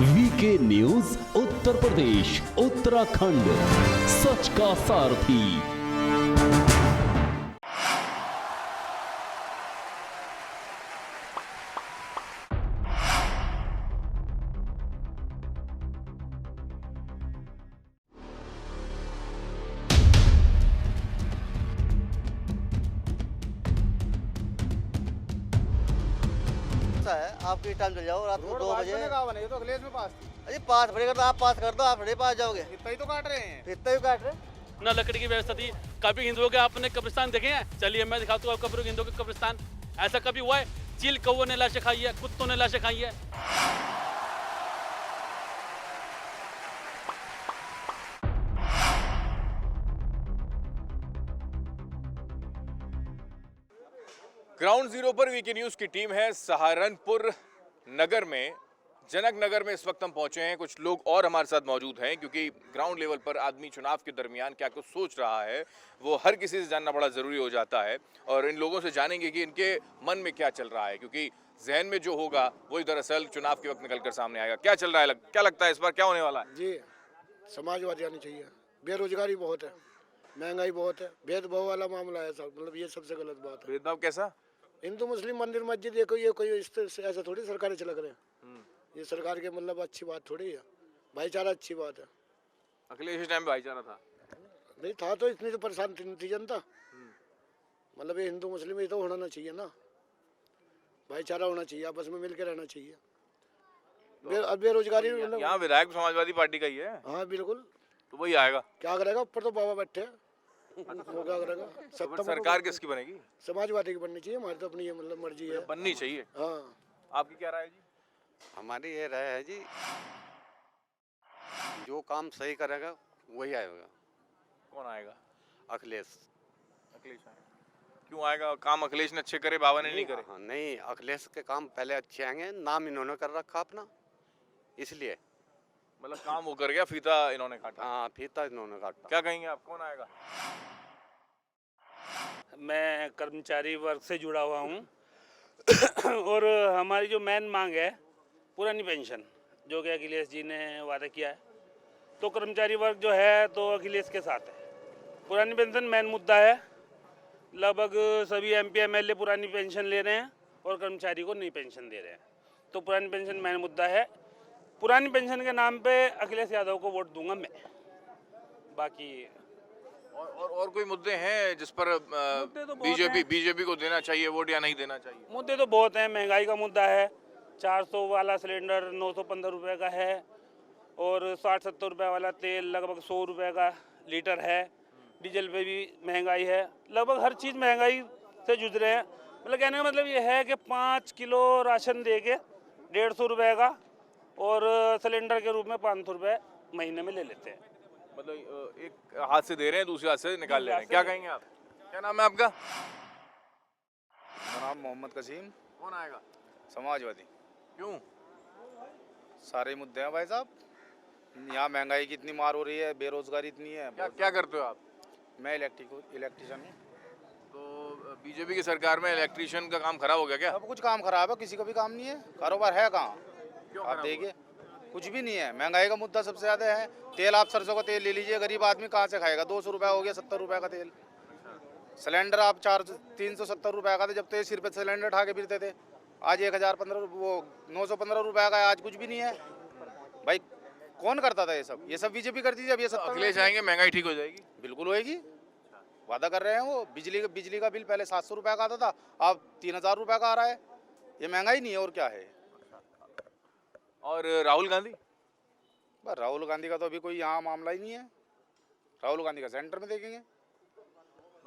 VK news Uttar Pradesh Uttarakhand, सच का सारथी। है आपकी टाइम चल जाओ रात को 2 बजे। ये तो अखिलेश में पास थी। अरे पास पड़ेगा तो आप पास कर दो, आप थोड़े पास जाओगे। इतना ही तो काट रहे हैं। इतना ही काट रहे। न लकड़ी की व्यवस्था थी। कभी हिंदुओं के आपने कब्रिस्तान देखे हैं? चलिए मैं दिखाता हूँ आपको हिंदुओं के कब्रिस्तान। ऐसा कभी हुआ है? चील कौओं ने लाशें खाई है, कुत्तों ने लाशें खाई है। ग्राउंड जीरो पर वीके न्यूज की टीम है सहारनपुर नगर में। जनक नगर में इस वक्त हम पहुंचे हैं। कुछ लोग और हमारे साथ मौजूद हैं क्योंकि ग्राउंड लेवल पर आदमी चुनाव के दरमियान क्या कुछ सोच रहा है वो हर किसी से जानना बड़ा ज़रूरी हो जाता है। और इन लोगों से जानेंगे कि इनके मन में क्या चल रहा है, क्योंकि जहन में जो होगा वही दरअसल चुनाव के वक्त निकल कर सामने आएगा। क्या चल रहा है, क्या लगता है इस बार क्या होने वाला है? जी, समाजवादी आनी चाहिए। बेरोजगारी बहुत है, महंगाई बहुत है, भेदभाव वाला मामला है सब, मतलब ये सबसे गलत बात है। भेदभाव कैसा? हिंदू मुस्लिम मंदिर मस्जिद देखो, ये कोई इस तरह से ऐसा थोड़ी सरकारें चला रहे हैं। ये सरकार के मतलब अच्छी बात थोड़ी है। भाईचारा अच्छी बात है। अखिलेश टाइम भाईचारा था नहीं था तो इतनी तो परेशान थी जनता। मतलब ये हिंदू मुस्लिम ये तो होना चाहिए ना, भाईचारा होना चाहिए, आपस में मिलकर रहना चाहिए। अब बेरोजगारी मतलब यहाँ विधायक समाजवादी पार्टी का ही है। हाँ बिल्कुल। तो वही आएगा। क्या करेगा, ऊपर तो बाबा बैठे हैं, वो क्या करेगा? तो सरकार किसकी बनेगी? समाजवादी की बननी चाहिए। हमारी तो अपनी ये मतलब मर्जी है, बननी चाहिए। हाँ। आपकी क्या राय है जी? हमारी ये राय है जी, जो काम सही करेगा वही आएगा। कौन आएगा? अखिलेश। अखिलेश आएगा। क्यों आएगा? काम अखिलेश ने अच्छे करे, बाबा ने नहीं करे? हाँ, नहीं, अखिलेश के काम पहले अच्छे आएंगे, नाम इन्होंने कर रखा अपना, इसलिए। मतलब काम वो कर गया, फीता इन्होंने काटा। हाँ, फीता इन्होंने काटा। क्या कहेंगे आप, कौन आएगा? मैं कर्मचारी वर्ग से जुड़ा हुआ हूँ और हमारी जो मेन मांग है पुरानी पेंशन, जो कि अखिलेश जी ने वादा किया है, तो कर्मचारी वर्ग जो है तो अखिलेश के साथ है। पुरानी पेंशन मेन मुद्दा है। लगभग सभी एमपी एमएलए पुरानी पेंशन ले रहे हैं और कर्मचारी को नई पेंशन दे रहे हैं, तो पुरानी पेंशन मेन मुद्दा है। पुरानी पेंशन के नाम पे अखिलेश यादव को वोट दूंगा मैं। बाकी और कोई मुद्दे हैं जिस पर तो बीजेपी को देना चाहिए वोट या नहीं देना चाहिए? मुद्दे तो बहुत हैं। महंगाई का मुद्दा है, 400 वाला सिलेंडर 915 रुपये का है और 60-70 रुपये वाला तेल लगभग 100 रुपये का लीटर है। डीजल पे भी महंगाई है, लगभग हर चीज़ महंगाई से जूझ रहे हैं। मतलब कहने का मतलब ये है कि 5 किलो राशन दे के 150 रुपये का और सिलेंडर के रूप में 500 रुपये महीने में ले लेते हैं। मतलब एक हाथ से दे रहे हैं, दूसरे हाथ से निकाल ले रहे हैं। क्या कहेंगे आप? क्या नाम है आपका? मेरा नाम मोहम्मद कसीम। कौन आएगा? समाजवादी। क्यों? सारे मुद्दे हैं भाई साहब। यहाँ महंगाई की इतनी मार हो रही है, बेरोजगारी इतनी है। क्या करते हो आप? मैं इलेक्ट्रिशियन हूँ। तो बीजेपी की सरकार में इलेक्ट्रिशियन का काम खराब हो गया क्या? सब कुछ काम खराब है, किसी का भी काम नहीं है, कारोबार है कहाँ? क्यों आप खराब देखिए, कुछ भी नहीं है। महंगाई का मुद्दा सबसे ज़्यादा है। तेल, आप सरसों का तेल ले लीजिए, गरीब आदमी कहाँ से खाएगा? 200 रुपये हो गया, 70 रुपये का तेल। सिलेंडर आप 370 रुपये का था जब, तो ये सिर पे सिलेंडर उठा के फिरते थे। आज 1015 वो 915 रुपये का है, आज कुछ भी नहीं है भाई। कौन करता था ये सब? ये सब बीजेपी करती थी। अब ये सब अखिलेश आएंगे, महंगाई ठीक हो जाएगी? बिल्कुल होएगी, वादा कर रहे हैं वो। बिजली का बिल पहले 700 रुपये का आता था, अब 3000 रुपये का आ रहा है। ये महंगाई नहीं है और क्या है? और राहुल गांधी? बस राहुल गांधी का तो अभी कोई यहाँ मामला ही नहीं है। राहुल गांधी का सेंटर में देखेंगे।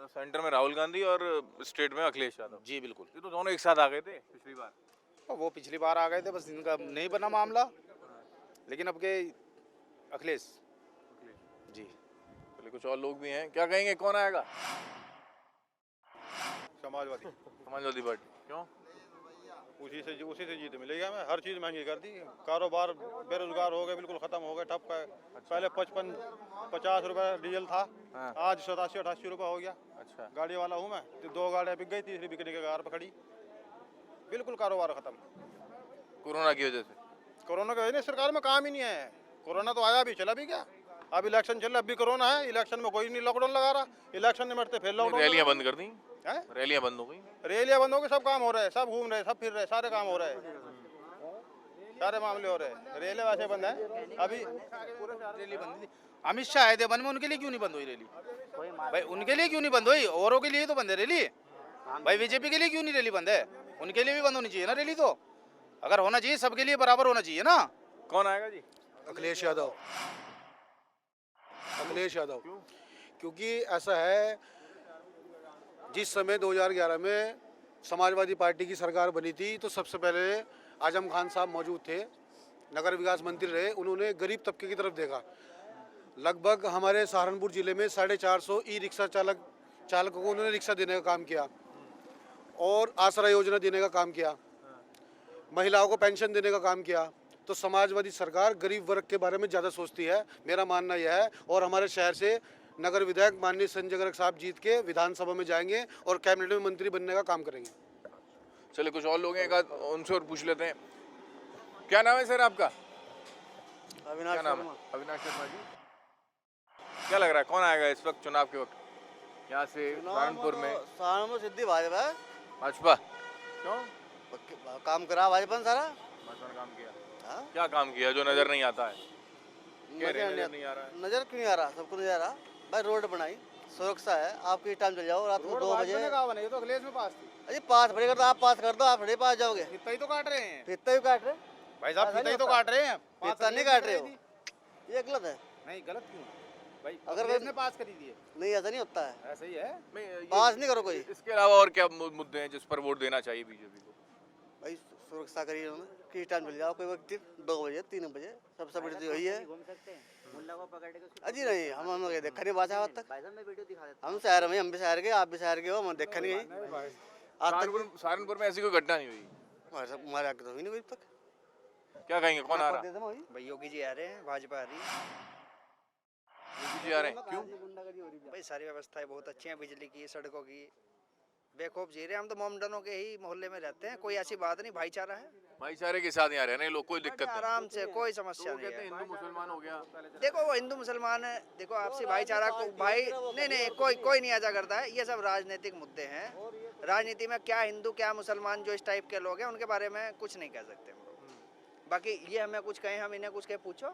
सेंटर में राहुल गांधी और स्टेट में अखिलेश यादव। जी बिल्कुल। ये तो दोनों एक साथ आ गए थे पिछली बार। और वो पिछली बार आ गए थे, बस इनका नहीं बना मामला। लेकिन अब के अखिलेश जी। चलिए, कुछ और लोग भी हैं। क्या कहेंगे, कौन आएगा? समाजवादी पार्टी। क्यों? उसी से जीत मिलेगी हमें। हर चीज़ महंगी कर दी, कारोबार बेरोजगार हो गए, बिल्कुल ख़त्म हो गए, ठप है। पहले 55-50 रुपये डीजल था। हाँ। आज 87-88 रुपये हो गया। अच्छा। गाड़ी वाला हूँ मैं, तो 2 गाड़ियाँ बिक गई, तीसरी बिकने के कगार पर खड़ी। बिल्कुल कारोबार ख़त्म। कोरोना की वजह से? कोरोना की वजह से सरकार में काम ही नहीं है। कोरोना तो आया भी चला भी क्या, अब इलेक्शन चल रहा, अभी कोरोना है, इलेक्शन में कोई नहीं लॉकडाउन लगा रहा, इलेक्शन निमटते फिर लॉकडाउन। रैलियां बंद कर दी, हैं? रैलियां बंद हो गई, रैलियां बंद हो गई, सब काम हो रहा है, सब घूम रहे, सब फिर रहे, सारे काम हो रहे हैं, सारे मामले हो रहे हैं। रैली वैसे बंद है अभी, रैली बंद थी। अमित शाह आए थे वन में, उनके लिए क्यों नहीं बंद हुई रैली? भाई उनके लिए क्यों नहीं बंद हुई? औरों के लिए तो बंद है रैली। भाई बीजेपी के लिए क्यों नहीं रैली बंद है? उनके लिए भी बंद होनी चाहिए ना रैली। तो अगर होना चाहिए सबके लिए बराबर होना चाहिए ना। कौन आएगा जी? अखिलेश यादव। अखिलेश यादव क्योंकि ऐसा है, जिस समय 2011 में समाजवादी पार्टी की सरकार बनी थी तो सबसे पहले आजम खान साहब मौजूद थे, नगर विकास मंत्री रहे, उन्होंने गरीब तबके की तरफ देखा। लगभग हमारे सहारनपुर ज़िले में 450 ई रिक्शा चालकों को उन्होंने रिक्शा देने का काम किया और आसरा योजना देने का काम किया, महिलाओं को पेंशन देने का काम किया। तो समाजवादी सरकार गरीब वर्ग के बारे में ज़्यादा सोचती है, मेरा मानना यह है। और हमारे शहर से नगर विधायक माननीय संजय गर्ग साहब जीत के विधानसभा में जाएंगे और कैबिनेट में मंत्री बनने का काम करेंगे। चलिए कुछ और लोग हैं, एक आध उनसे और पूछ लेते हैं। क्या नाम है सर आपका? क्या नाम है? अविनाश शर्मा जी। क्या लग रहा है कौन आएगा इस वक्त चुनाव के वक्त यहाँ से सहारनपुर में? सहारनपुर सिद्धि भाजपा है। भाजपा क्यों? काम करा भाजपा ने सारा। भाजपा ने काम किया। हाँ? क्या काम किया जो नजर नहीं आता है? कह रहे हैं नजर नजर नहीं आ रहा है। नजर क्यों नहीं आ रहा? सबको नजर आ रहा। भाई रोड बनाई, सुरक्षा है, आपकी टाइम चल जाओ रात को 2 बजे। ये तो अखिलेश में पास थी। अरे पास पड़ेगा तो आप पास कर दो, आप थोड़े पास जाओगे। फित्ता ही तो काट रहे हैं फित्ता भी काट रहे, भाई साहब, फित्ता ही तो काट रहे हैं। फित्ता नहीं काट रहे हो, ये गलत है। नहीं गलत क्यों भाई? अगर अगर ने पास करी दी है, नहीं ऐसा नहीं होता है, ऐसा ही है। पास नहीं करो कोई। इसके अलावा और क्या मुद्दे हैं जिस पर वोट देना चाहिए बीजेपी को? भाई सुरक्षा करिए उन्होंने, किस टाइम चल जाओ, कोई व्यक्ति 2 बजे 3 बजे, सबसे बड़ी तो यही है। अजी नहीं, हम देखा नहीं बात आज तक। हम शहर में, हम भी शहर के, आप भी शहर के हो, हम देखा नहीं आज तक। सहारनपुर में ऐसी कोई घटना नहीं हुई? हमारे आगे तो हुई नहीं कोई अब तक। क्या कहेंगे कौन आ रहा है? भाई योगी जी आ रहे हैं, भाजपा आ रही है। योगी जी आ रहे हैं क्यों? भाई सारी व्यवस्थाएं बहुत अच्छी हैं, बिजली की, सड़कों की, बेखौफ जी रहे हैं। हम तो मोमडनों के ही मोहल्ले में रहते हैं, कोई ऐसी बात नहीं, भाईचारा है, भाईचारे के साथ यहाँ रह रहे हैं लोग, कोई दिक्कत नहीं। आराम से, कोई समस्या नहीं कहते हैं है। हिंदू मुसलमान हो गया। देखो वो हिंदू मुसलमान है, देखो आपसी भाईचारा को भाई नहीं कोई नहीं आजा करता है। ये सब राजनीतिक मुद्दे हैं, राजनीति में क्या हिंदू क्या मुसलमान जो इस टाइप के लोग हैं उनके बारे में कुछ नहीं कह सकते हम लोग। बाकी ये हमें कुछ कहें, हम इन्हें कुछ कहे पूछो,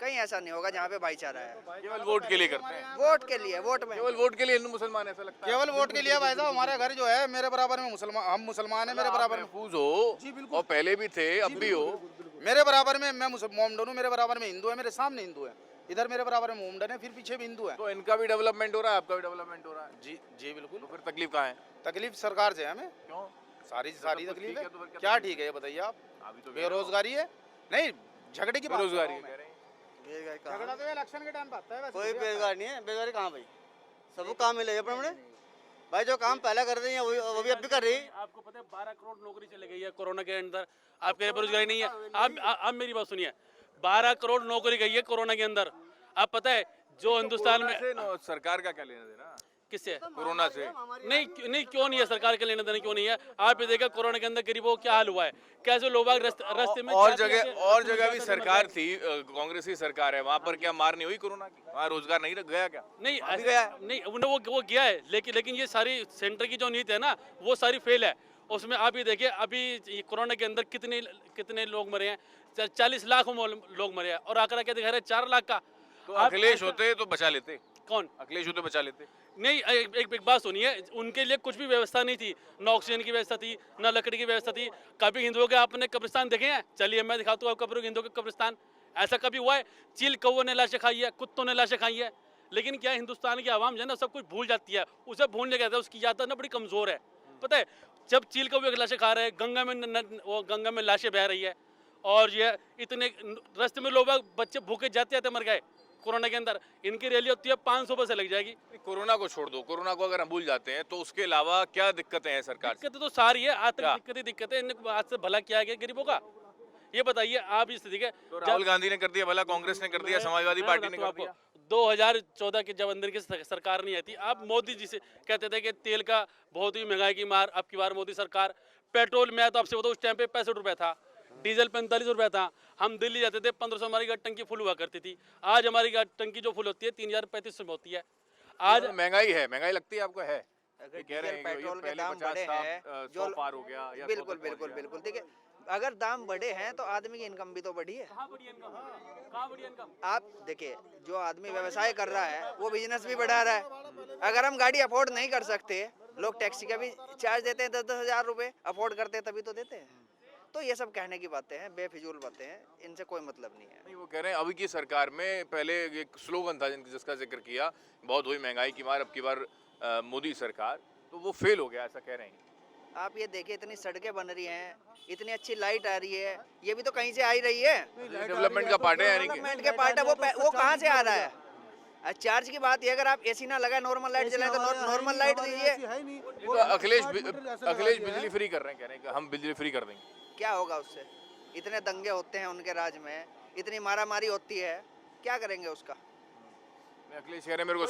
कहीं ऐसा नहीं होगा जहाँ पे भाईचारा है। केवल वोट के लिए करते हैं? वोट के लिए, वोट में केवल वोट के लिए हिंदू मुसलमान ऐसा लगता है? केवल वोट के लिए भाई साहब। हमारे घर जो है मेरे बराबर में मुसलमान, हम मुसलमान है, मेरे बराबर में महफूज हो जी बिल्कुल, और पहले भी थे अब भी हो। मेरे बराबर में मैं मोमडन हूँ, मेरे बराबर में हिंदू है, मेरे सामने हिंदू है, इधर मेरे बराबर में मोमडन है, फिर पीछे भी हिंदू है। तो इनका भी डेवलपमेंट हो रहा है, आपका भी डेवलपमेंट हो रहा है? जी जी बिल्कुल। तो फिर तकलीफ कहाँ है? तकलीफ सरकार से है हमें, क्यों? सारी सब कुछ तकलीफ ठीक है। है तो फिर क्या क्या तकलीफ ठीक है ये बताइए आप? अभी तो बेरोजगारी है, नहीं झगड़े की बात कर रहा बेरोजगारी हूँ मैं। कह रहे हैं। झगड़ा तो इलेक्शन के टाइम आता है वैसे। कोई बेरोजगार नहीं है। बेरोजगारी कहाँ भाई, सबको काम मिले अपने भाई, जो काम पहले कर रही है वो भी अब भी कर रही है। आपको पता है 12 करोड़ नौकरी चली गई है कोरोना के अंदर, आप कह रहे बेरोजगारी नहीं है। आप मेरी बात सुनिए, 12 करोड़ नौकरी गई है कोरोना के अंदर। आप पता है जो हिंदुस्तान में सरकार का क्या लेना देना किससे? कोरोना से? नहीं क्यों नहीं है सरकार के लेने देने, क्यों नहीं है? आप ये देखा कोरोना के अंदर गरीबों को क्या हाल हुआ है, कैसे लोग रास्ते में और जगह भी सरकार थी, कांग्रेस की सरकार है, वहाँ पर क्या मार नहीं हुई कोरोना की? वहाँ रोजगार नहीं गया क्या? नहीं नहीं वो गया है, लेकिन ये सारी सेंटर की जो नीति है ना वो सारी फेल है। उसमें आप ये देखिए अभी कोरोना के अंदर कितने लोग मरे हैं, 40 लाख लोग मरे हैं, और आंकड़ा क्या दिखा रहे हैं 4 लाख का। तो अखिलेश होते तो बचा लेते। कौन? अखिलेश होते बचा लेते। नहीं, एक बात सुनिए, उनके लिए कुछ भी व्यवस्था नहीं थी, न ऑक्सीजन की व्यवस्था थी, न लकड़ी की व्यवस्था थी। कभी हिंदुओं के आपने कब्रिस्तान देखे हैं? चलिए मैं दिखाता हूँ आपको हिंदुओं के कब्रिस्तान। ऐसा कभी हुआ है? चील कौवों ने लाशें खाई है, कुत्तों ने लाशें खाई है, लेकिन क्या हिंदुस्तान की आवाम जो है ना सब कुछ भूल जाती है, उसे भूलने कहते हैं, उसकी याददाश्त ना बड़ी कमज़ोर है। पता है जब चील कौवे की लाशें खा रहे हैं, गंगा में लाशें बह रही है, और ये इतने रास्ते में लोग बच्चे भूखे जाते मर गए कोरोना के अंदर। इनकी रैली होती है 500 बस लग जाएगी। कोरोना को छोड़ दो, कोरोना को अगर हम भूल जाते हैं तो उसके अलावा क्या दिक्कतें हैं सरकार से? दिक्कतें तो सारी है, आज तक दिक्कतें इन्हें आज से भला किया गया गरीबों का, ये बताइए आप। इस स्थिति के तो राहुल गांधी ने कर दिया भला, कांग्रेस ने कर दिया, समाजवादी पार्टी ने कर दिया। 2014 के जब अंदर की सरकार नहीं आई थी, आप मोदी जी से कहते थे कि तेल का बहुत ही महंगाई की मार, अब की बार मोदी सरकार। पेट्रोल मैं तो आपसे बताऊं उस टाइम पे 65 रुपए था, डीजल 45 रुपए था, हम दिल्ली जाते थे 1500 हमारी टंकी फुल हुआ करती थी। आज हमारी टंकी जो फुल होती है 3035 में होती है। आज महंगाई है, महंगाई लगती है आपको है? अगर ये कह रहे डीजल हैं कि ये पेट्रोल के पहले दाम 50 बढ़े था, हैं 100 पार हो गया या 100 बिल्कुल तक पहुंच बिल्कुल गया। बिल्कुल देखिए, अगर दाम बढ़े हैं तो आदमी की इनकम भी तो बढ़ी है। कहाँ बढ़ी इनकम? कहाँ बढ़ी इनकम? आप देखिए, जो आदमी व्यवसाय कर रहा है वो बिजनेस भी बढ़ा रहा है। अगर हम गाड़ी अफोर्ड नहीं कर सकते, लोग टैक्सी का भी चार्ज देते हैं 10-10 हजार रुपए, अफोर्ड करते हैं तभी तो देते हैं। तो ये सब कहने की बातें हैं, बेफिजूल बातें हैं, इनसे कोई मतलब नहीं है। नहीं, वो कह रहे हैं अभी की सरकार में पहले एक स्लोगन था जिसका जिक्र किया, बहुत हुई महंगाई की मार, अब की बार मोदी सरकार, तो वो फेल हो गया, ऐसा कह रहे हैं। आप ये देखिए, इतनी सड़कें बन रही हैं, इतनी अच्छी लाइट आ रही है, ये भी तो कहीं से आ ही रही है। डेवलपमेंट का पार्ट है यानी कि डेवलपमेंट के पार्ट है, वो कहाँ से आ रहा है? चार्ज की बात है, अगर आप एसी ना लगाए, नॉर्मल लाइट जलाए तो नॉर्मल लाइट दीजिए। ये तो अखिलेश बिजली फ्री कर रहे हैं, कह रहे हैं कि हम बिजली फ्री कर देंगे। क्या होगा उससे? इतने दंगे होते हैं उनके राज में, इतनी मारामारी होती है, क्या करेंगे उसका? अखिलेश कह रहे हैं मेरे को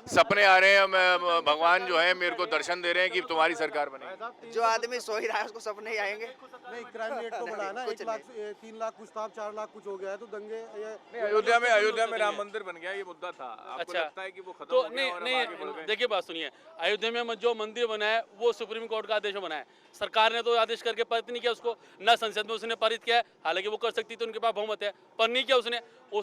सपने आ रहे हैं, मैं भगवान जो है मेरे को दर्शन दे रहे हैं कि तुम्हारी सरकार बने। जो आदमी सो ही रहा है उसको सपने ही आएंगे। नहीं, क्राइम रेट तो बढ़ा ना, 1 लाख 3 लाख कुछ था, 4 लाख कुछ हो गया है, तो दंगे ये अयोध्या में राम मंदिर बन गया, ये मुद्दा था। आपको अच्छा, लगता है कि वो खत्म तो हो गया और अब आगे बढ़ नहीं गए? देखिए, बात सुनिए, अयोध्या में जो मंदिर बना है वो सुप्रीम कोर्ट का आदेश में बना है। सरकार ने तो आदेश करके पारित नहीं किया उसको, ना संसद में उसने पारित किया है, हालांकि वो कर सकती थी, उनके पास बहुमत है, पर नहीं किया उसने। अब वो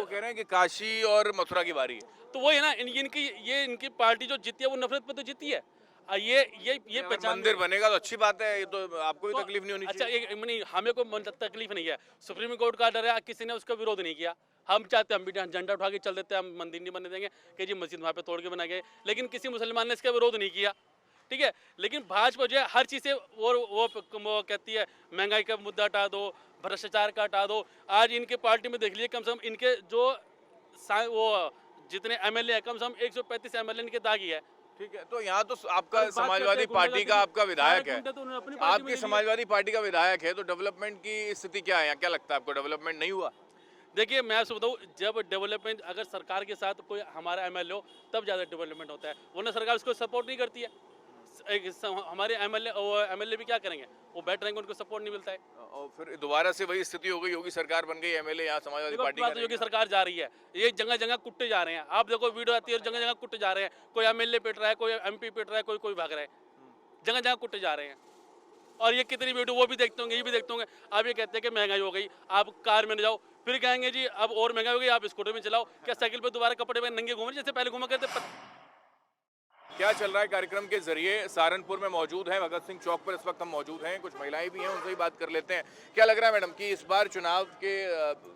कह रहे हैं कि काशी और मथुरा की बारी है। तो वही है ना, इनकी पार्टी जो जीती है वो नफरत पे तो जीती है। ये अगर पहचान मंदिर बनेगा तो अच्छी बात है, ये तो आपको भी तो- तकलीफ नहीं होनी अच्छा, चाहिए। नहीं, हमें कोई तकलीफ नहीं है, सुप्रीम कोर्ट का डर है, किसी ने उसका विरोध नहीं किया। हम चाहते हम भी झंडा उठा के चल देते हैं, हम मंदिर नहीं बनने देंगे कि जी मस्जिद वहाँ पे तोड़ के बना गए, लेकिन किसी मुसलमान ने इसका विरोध नहीं किया, ठीक है। लेकिन भाजपा जो है हर चीज़ से वो कहती है महंगाई का मुद्दा हटा दो, भ्रष्टाचार का हटा दो। आज इनके पार्टी में देख लीजिए, कम से कम इनके जो वो जितने एमएलए हैं, कम से कम 135 एमएलए इनके दागी है। ठीक है, तो यहाँ तो आपका बात समाजवादी करते हैं पार्टी का आपका विधायक सारे है, गुंडे तो उन्होंने अपनी पार्टी में आपकी ले लिए। समाजवादी पार्टी का विधायक है, तो डेवलपमेंट की स्थिति क्या है यहाँ? क्या लगता है आपको, डेवलपमेंट नहीं हुआ? देखिए, मैं आपसे बताऊँ, जब डेवलपमेंट अगर सरकार के साथ कोई हमारा एमएलए हो तब ज़्यादा डेवलपमेंट होता है, वरना सरकार उसको सपोर्ट नहीं करती है। हमारे एमएलए भी क्या करेंगे, वो बैठ रहेंगे, उनको सपोर्ट नहीं मिलता है। और फिर दोबारा से वही स्थिति हो गई, योगी सरकार बन गई, एमएलए यहाँ समाजवादी देखो, पार्टी बात का तो योगी रहेगा। सरकार जा रही है, ये जगह जगह कुट्टे जा रहे हैं। आप देखो, वीडियो आती है, जगह जगह कुट्टे जा रहे हैं, कोई एमएलए पिट रहा है, कोई एमपी पिट रहा है, कोई भाग रहा है, जगह जगह कुट्टे जा रहे हैं। और ये कितनी वीडियो वो भी देखते होंगे, ये भी देखते होंगे। आप ये कहते हैं कि महंगाई हो गई, आप कार में न जाओ, फिर कहेंगे जी अब और महंगाई हो गई, आप स्कूटर में चलाओ। क्या साइकिल पे दोबारा कपड़े में नंगे घूम जैसे पहले घूमा करते? क्या चल रहा है कार्यक्रम के जरिए? सहारनपुर में मौजूद हैं, भगत सिंह चौक पर इस वक्त हम मौजूद हैं, कुछ महिलाएं भी हैं, उनसे ही बात कर लेते हैं। क्या लग रहा है मैडम कि इस बार चुनाव के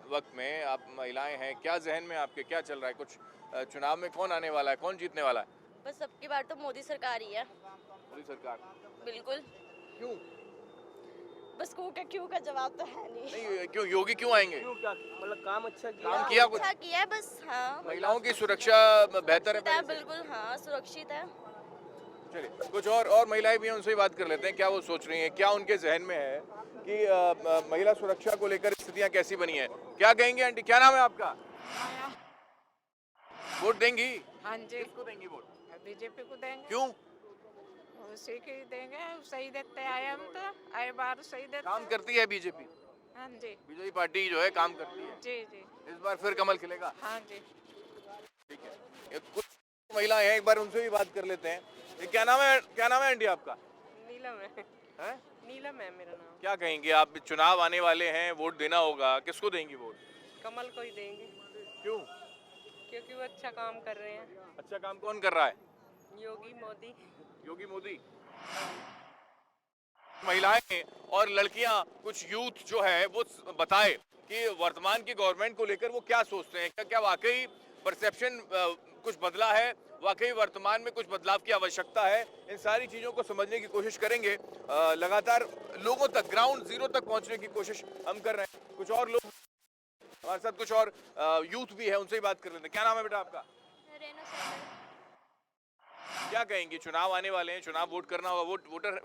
वक्त में आप महिलाएं हैं, क्या जहन में आपके क्या चल रहा है? कुछ चुनाव में कौन आने वाला है, कौन जीतने वाला है? बस सबकी बार तो मोदी सरकार ही है। मोदी सरकार। बिल्कुल। क्यों? बस क्यों का जवाब तो है नहीं। क्यों योगी क्यों आएंगे? मतलब काम अच्छा काम किया कुछ? अच्छा किया है बस। हाँ, महिलाओं की सुरक्षा बेहतर है पहले से? बिल्कुल, हाँ, सुरक्षित है। चलिए, कुछ और महिलाएं भी हैं, उनसे ही बात कर लेते हैं, क्या वो सोच रही हैं, क्या उनके जहन में है कि महिला सुरक्षा को लेकर स्थितियां कैसी बनी है। क्या कहेंगे आंटी, क्या नाम है आपका? वोट देंगी? हाँ जी, किसको देंगी वोट? बीजेपी को देंगे। क्यों? उसी को ही देंगे, सही देते आए हम तो, आए बार सही देते। काम करती है बीजेपी? हाँ जी, बीजेपी पार्टी जो है काम करती है, जी जी, इस बार फिर कमल खिलेगा? हाँ जी। ठीक है, ये कुछ महिलाएं हैं, एक बार उनसे भी बात कर लेते हैं। ये क्या नाम है आंटी आपका? नीलम है। हैं? नीलम है मेरा नाम। क्या कहेंगे आप, चुनाव आने वाले हैं, वोट देना होगा, किसको देंगी वोट? कमल को ही देंगे। क्यों? क्योंकि वो अच्छा काम कर रहे हैं। अच्छा काम कौन कर रहा है? योगी मोदी। योगी मोदी। महिलाएं और लड़कियां, कुछ यूथ जो है वो बताए कि वर्तमान की गवर्नमेंट को लेकर वो क्या सोचते हैं, क्या वाकई परसेप्शन कुछ बदला है, वाकई वर्तमान में कुछ बदलाव की आवश्यकता है। इन सारी चीज़ों को समझने की कोशिश करेंगे, लगातार लोगों तक, ग्राउंड जीरो तक पहुंचने की कोशिश हम कर रहे हैं। कुछ और लोग हमारे साथ, कुछ और यूथ भी है, उनसे ही बात कर लेते हैं। क्या नाम है बेटा आपका? क्या कहेंगे, चुनाव आने वाले हैं, चुनाव वोट करना होगा,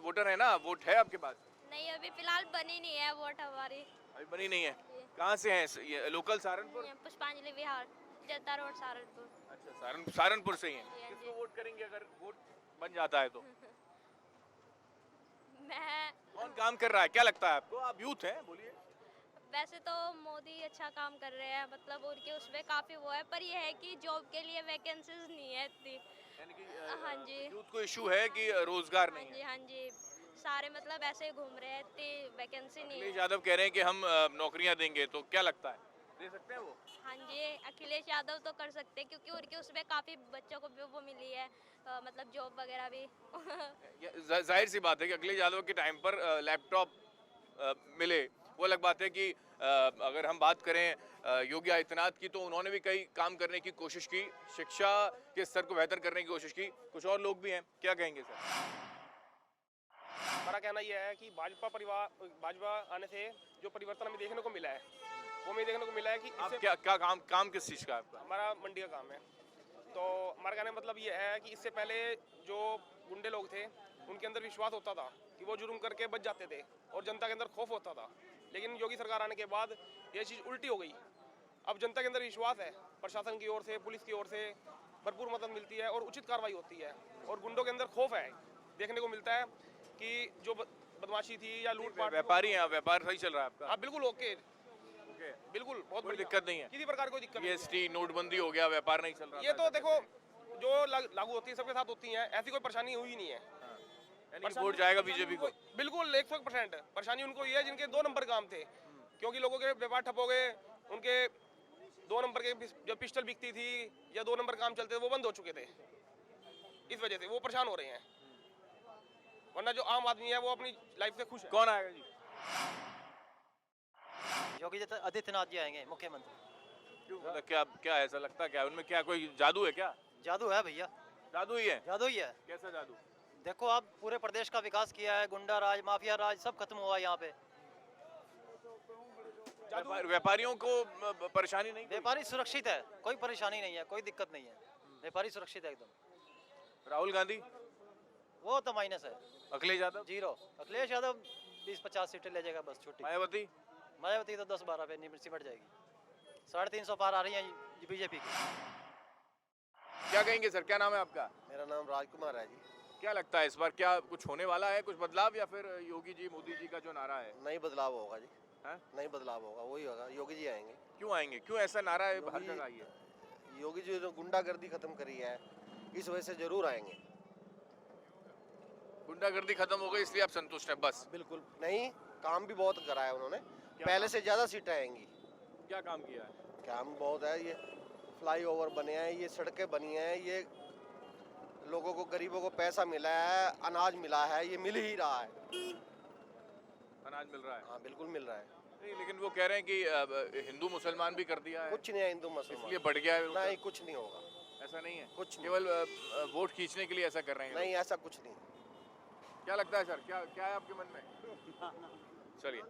वोटर है ना, वोट है आपके पास? नहीं, अभी फिलहाल बनी नहीं है वोट हमारी। अभी बनी नहीं है? कहाँ से हैं ये? लोकल सहारनपुर? पुष्पांजलि विहार, जद्दा रोड, सहारनपुर। अच्छा, सहारनपुर से ही हैं। किसको वोट करेंगे अगर वोट बन जाता है तो? मैं कौन काम कर रहा है, क्या लगता है आपको? आप यूथ हैं, बोलिए। वैसे तो मोदी अच्छा काम कर रहे हैं, मतलब उनके उसमें काफ़ी वो है, पर ये है कि जॉब के लिए वैकेंसीज नहीं है इतनी। यानी कि हाँ जी, यूथ को इशू है कि रोजगार हाँ नहीं जी, है। हाँ जी, सारे मतलब ऐसे ही घूम रहे हैं, इतनी वैकेंसी नहीं अखिलेश है। यादव कह रहे हैं कि हम नौकरियां देंगे, तो क्या लगता है दे सकते हैं वो? हाँ जी, अखिलेश यादव तो कर सकते हैं क्योंकि उनके उसमें काफ़ी बच्चों को भी वो मिली है, मतलब जॉब वगैरह भी। जाहिर सी बात है कि अखिलेश यादव के टाइम पर लैपटॉप मिले, वो अलग बात है कि अगर हम बात करें योगी आदित्यनाथ की, तो उन्होंने भी कई काम करने की कोशिश की, शिक्षा के स्तर को बेहतर करने की कोशिश की। कुछ और लोग भी हैं, क्या कहेंगे सर? हमारा कहना यह है कि भाजपा आने से जो परिवर्तन हमें देखने को मिला है, वो हमें देखने को मिला है कि आप इससे क्या काम किस चीज़ का है आपका? हमारा मंडी का काम है। तो हमारा कहने का मतलब ये है कि इससे पहले जो गुंडे लोग थे, उनके अंदर विश्वास होता था कि वो जुर्म करके बच जाते थे और जनता के अंदर खौफ होता था। लेकिन योगी सरकार आने के बाद ये चीज़ उल्टी हो गई। अब जनता के अंदर विश्वास है, प्रशासन की ओर से, पुलिस की ओर से भरपूर मदद मिलती है और उचित कार्रवाई होती है, और गुंडों के अंदर खौफ है। देखने को मिलता है कि जो बदमाशी थी या लूटपाट, व्यापारी हैं आप, व्यापार सही चल रहा है आपका? हाँ बिल्कुल ओके, बिल्कुल बहुत कोई बढ़िया। दिक्कत नहीं है? किसी प्रकार की कोई दिक्कत नहीं है। जीएसटी नोटबंदी हो गया, व्यापार नहीं चल रहा ये था, तो ऐसा देखो कहते हैं। जो लागू होती है सबके साथ होती हैं, ऐसी कोई परेशानी हुई नहीं है। यानी वोट जाएगा बीजेपी को? बिल्कुल 100% परेशानी उनको ये है जिनके 2 नंबर काम थे, क्योंकि लोगों के व्यापार ठप हो गए, उनके 2 नंबर के जो पिस्टल बिकती थी या 2 नंबर काम चलते थे वो बंद हो चुके थे। इस वजह से वो परेशान हो रहे हैं, वरना जो आम आदमी है वो अपनी लाइफ से खुश है। कौन आएगा जी? योगी आदित्यनाथ जी आएंगे मुख्यमंत्री। क्यों, मतलब क्या ऐसा लगता है, क्या उनमें क्या कोई जादू है? क्या जादू है भैया, जादू ही है? जादू ही है। कैसा जादू? देखो आप पूरे प्रदेश का विकास किया है, गुंडा राज, माफिया राज सब खत्म हुआ यहाँ पे। व्यापारियों को परेशानी नहीं? व्यापारी सुरक्षित है, कोई परेशानी नहीं है, कोई दिक्कत नहीं है, व्यापारी सुरक्षित है एकदम। राहुल गांधी? वो तो माइनस है। अखिलेश यादव? जीरो। अखिलेश यादव 20-50 सीटें ले जाएगा बस, छुट्टी। मायावती? मायावती तो 10-12 पे सिमट जाएगी। 350 पार आ रही है बीजेपी की। क्या कहेंगे सर, क्या नाम है आपका? मेरा नाम राजकुमार है जी। क्या लगता है इस बार क्या कुछ होने वाला है, कुछ बदलाव, या फिर योगी जी मोदी जी का जो नारा है? नहीं बदलाव होगा जी, हैं? नहीं बदलाव होगा, वही होगा, योगी जी आएंगे। क्यों आएंगे, क्यों ऐसा नारा है हर जगह आई है? योगी जी जो गुंडागर्दी खत्म करी है, इस वजह से जरूर आएंगे। गुंडागर्दी खत्म हो गई इसलिए आप संतुष्ट हैं? बस बिल्कुल नहीं, काम भी बहुत करा है उन्होंने, पहले से ज़्यादा सीटें आएंगी। क्या काम किया है? काम बहुत है, ये फ्लाईओवर बने हैं, ये सड़कें बनी हैं, ये लोगों को, गरीबों को पैसा मिला है, अनाज मिला है, ये मिल ही रहा है। अनाज मिल रहा है? हाँ बिल्कुल मिल रहा है। नहीं, लेकिन वो कह रहे हैं कि हिंदू मुसलमान भी कर दिया है, कुछ नहीं है हिंदू मुसलमान, इसलिए बढ़ गया है। नहीं कुछ नहीं होगा, ऐसा नहीं है? कुछ नहीं। केवल वोट खींचने के लिए ऐसा कर रहे हैं? नहीं ऐसा कुछ नहीं। क्या लगता है सर, क्या है आपके मन में? चलिए,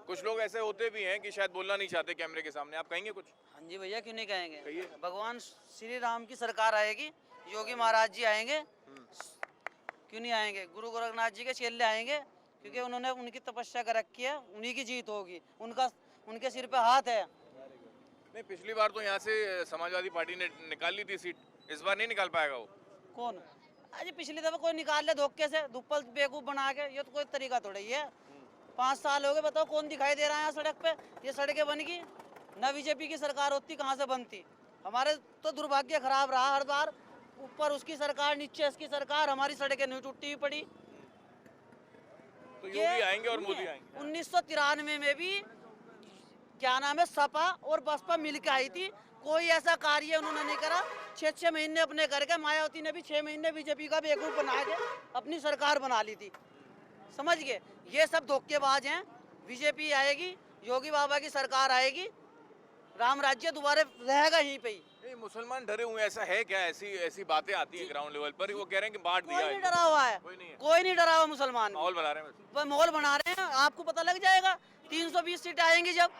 कुछ लोग ऐसे होते भी हैं कि शायद बोलना नहीं चाहते कैमरे के सामने, आप कहेंगे कुछ? हाँ जी भैया, क्यों नहीं कहेंगे। कहिए। भगवान श्री राम की सरकार आएगी, योगी महाराज जी आएंगे, क्यों नहीं आएंगे। गुरु गोरखनाथ जी के चेले आएंगे, क्योंकि उन्होंने उनकी तपस्या कर रखी है, उन्हीं की जीत होगी, उनके सिर पे हाथ है। नहीं, पिछली बार तो यहाँ से समाजवादी पार्टी ने निकाल ली थी सीट, इस बार नहीं निकाल पाएगा वो? कौन? अजी पिछली दफा कोई निकाल ले धोखे से, दुप्पल बेवकूफ बना के, ये तो कोई तरीका थोड़ा ही है। 5 साल हो गए, बताओ कौन दिखाई दे रहा है यहाँ सड़क पे। ये सड़कें बन गई, न बीजेपी की सरकार होती कहाँ से बनती। हमारे तो दुर्भाग्य खराब रहा, हर बार ऊपर उसकी सरकार, नीचे इसकी सरकार, हमारी सड़कें नहीं टूटी हुई पड़ी। तो योगी आएंगे और मोदी आएंगे? 1993 में भी क्या नाम है, सपा और बसपा मिलकर आई थी, कोई ऐसा कार्य उन्होंने नहीं करा। 6 महीने अपने करके मायावती ने भी 6 महीने बीजेपी का बेवकूफ बना के अपनी सरकार बना ली थी, समझ गए। ये सब धोखेबाज हैं। बीजेपी आएगी, योगी बाबा की सरकार आएगी, राम राज्य दोबारा रहेगा यहीं पे ही। मुसलमान डरे हुए हैं, ऐसा है क्या? ऐसी बातें आती हैं ग्राउंड लेवल पर, वो कह रहे हैं कि बांट दिया कोई है। नहीं डरा हुआ है, कोई नहीं है? कोई नहीं डरा हुआ मुसलमान। माहौल बना रहे हैं बस। माहौल बना रहे हैं, आपको पता लग जाएगा 320 सीटें आएंगी जब।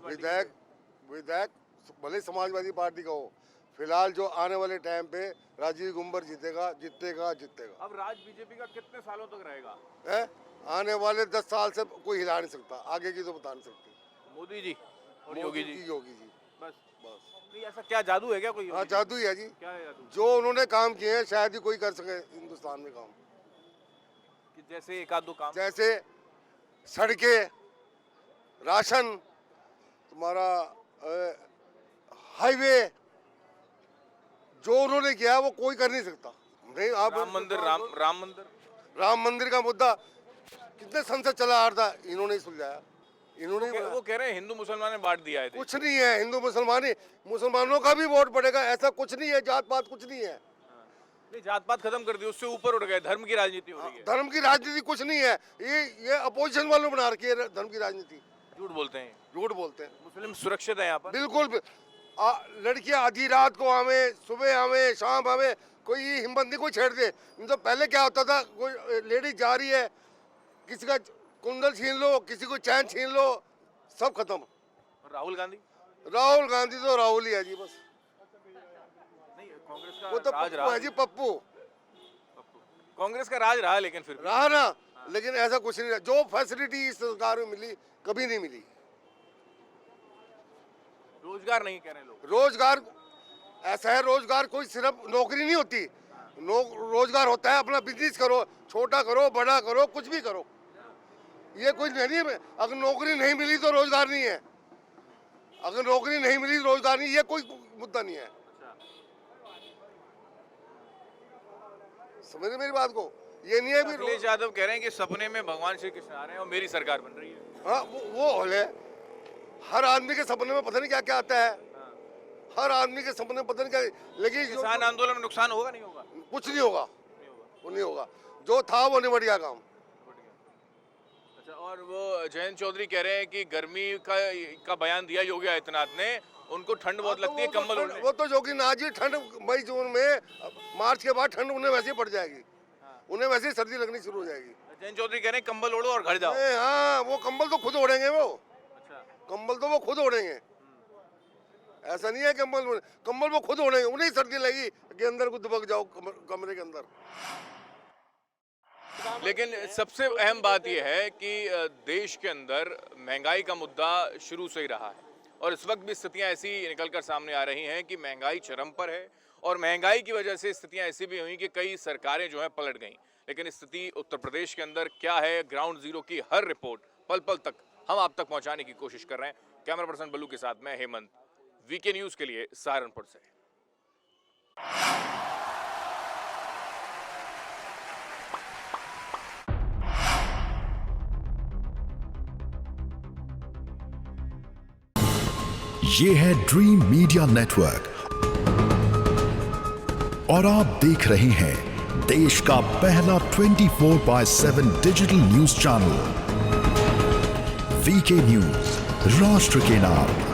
विधायक भले समाजवादी पार्टी का हो, फिलहाल जो आने वाले टाइम पे राजीव गुंबर जीतेगा, जीतेगा। अब राज बीजेपी का कितने सालों तक रहेगा? है आने वाले 10 साल से कोई हिला नहीं सकता, आगे की तो बता नहीं सकते। मोदी जी और योगी जी? योगी जी बस। नहीं, ऐसा क्या जादू है क्या कोई? हाँ जादू ही है जी, क्या है जादू? जो उन्होंने काम किए हैं शायद ही कोई कर सके हिंदुस्तान में काम। कि जैसे एक आध दो काम, जैसे सड़कें, राशन, तुम्हारा हाईवे, जो उन्होंने किया वो कोई कर नहीं सकता। नहीं आप राम मंदिर का मुद्दा कितने संसद चला आ रहा था, इन्होंने सुलझाया। इन्होंने वो कह रहे हैं हिंदू मुसलमान ने बांट दिया है। कुछ नहीं है, हिंदू मुसलमानों का भी वोट पड़ेगा, ऐसा कुछ नहीं है, जात पात कुछ नहीं है। नहीं, जात पात खत्म कर दी, उससे ऊपर उठ गए, धर्म की राजनीति हो रही है। धर्म की राजनीति कुछ नहीं है, ये अपोजिशन वालों बना रखी है धर्म की राजनीति। झूठ बोलते हैं, झूठ बोलते हैं। मुस्लिम सुरक्षित है यहाँ पर बिल्कुल। लड़कियां आधी रात को आवे, सुबह आवे, शाम आवे, कोई हिम्मत नहीं कोई छेड़ दे। नहीं तो पहले क्या होता था, कोई लेडी जा रही है, किसी का कुंडल छीन लो, किसी को चैन छीन लो, सब खत्म। राहुल गांधी तो राहुल ही है जी, बस। कांग्रेस का वो तो राज पप्पू रहा है जी, पप्पू। कांग्रेस का राज रहा, लेकिन फिर रहा ना, लेकिन ऐसा कुछ नहीं रहा। जो फैसिलिटी इस सरकार में मिली कभी नहीं मिली। रोजगार नहीं कह रहे लोग। रोजगार ऐसा है, रोजगार कोई सिर्फ नौकरी नहीं होती, रोजगार होता है अपना बिजनेस करो, छोटा करो, बड़ा करो, कुछ भी करो। ये कोई नहीं है, अगर नौकरी नहीं मिली तो रोजगार नहीं है, अगर नौकरी नहीं मिली रोजगार नहीं, ये कोई मुद्दा नहीं है। समझ मेरी बात को, ये नहीं है भी। अखिलेश यादव कह रहे हैं कि सपने में भगवान श्री कृष्ण आ रहे हैं और मेरी सरकार बन रही है। हाँ, वो हॉल है। हर आदमी के सपने में पता नहीं क्या क्या आता है, हर आदमी के सपने में पता नहीं क्या। लेकिन किसान आंदोलन में नुकसान होगा नहीं होगा? कुछ नहीं होगा, वो नहीं होगा। जो था वो निबट गया काम। अच्छा, और वो जयंत चौधरी कह रहे हैं कि गर्मी का बयान दिया योगी आदित्यनाथ ने, उनको ठंड बहुत लगती है, कंबल ओढ़ने। वो तो जोगी नाथ जी, ठंड मई जून में, मार्च के बाद ठंड उन्हें वैसे ही पड़ जाएगी, उन्हें वैसे ही सर्दी लगनी शुरू हो जाएगी। जयंत चौधरी कह रहे हैं कंबल ओढ़ो और घर जाओ। हाँ, वो कंबल तो खुद ओढ़ेंगे, वो कंबल तो वो खुद ओढ़ेंगे। ऐसा नहीं है कंबल वो खुद ओढ़ेंगे, उन्हें सर्दी लगी कि अंदर को दुबक जाओ कमरे के अंदर। लेकिन सबसे अहम बात यह है कि देश के अंदर महंगाई का मुद्दा शुरू से ही रहा है और इस वक्त भी स्थितियां ऐसी निकलकर सामने आ रही हैं कि महंगाई चरम पर है और महंगाई की वजह से स्थितियां ऐसी भी हुई कि कई सरकारें जो है पलट गईं। लेकिन स्थिति उत्तर प्रदेश के अंदर क्या है, ग्राउंड जीरो की हर रिपोर्ट पल पल तक हम आप तक पहुंचाने की कोशिश कर रहे हैं। कैमरा पर्सन बल्लू के साथ मैं हेमंत, वीके न्यूज के लिए सहारनपुर से। ये है ड्रीम मीडिया नेटवर्क और आप देख रहे हैं देश का पहला 24/7 digital news channel VK News, राष्ट्र के नाम।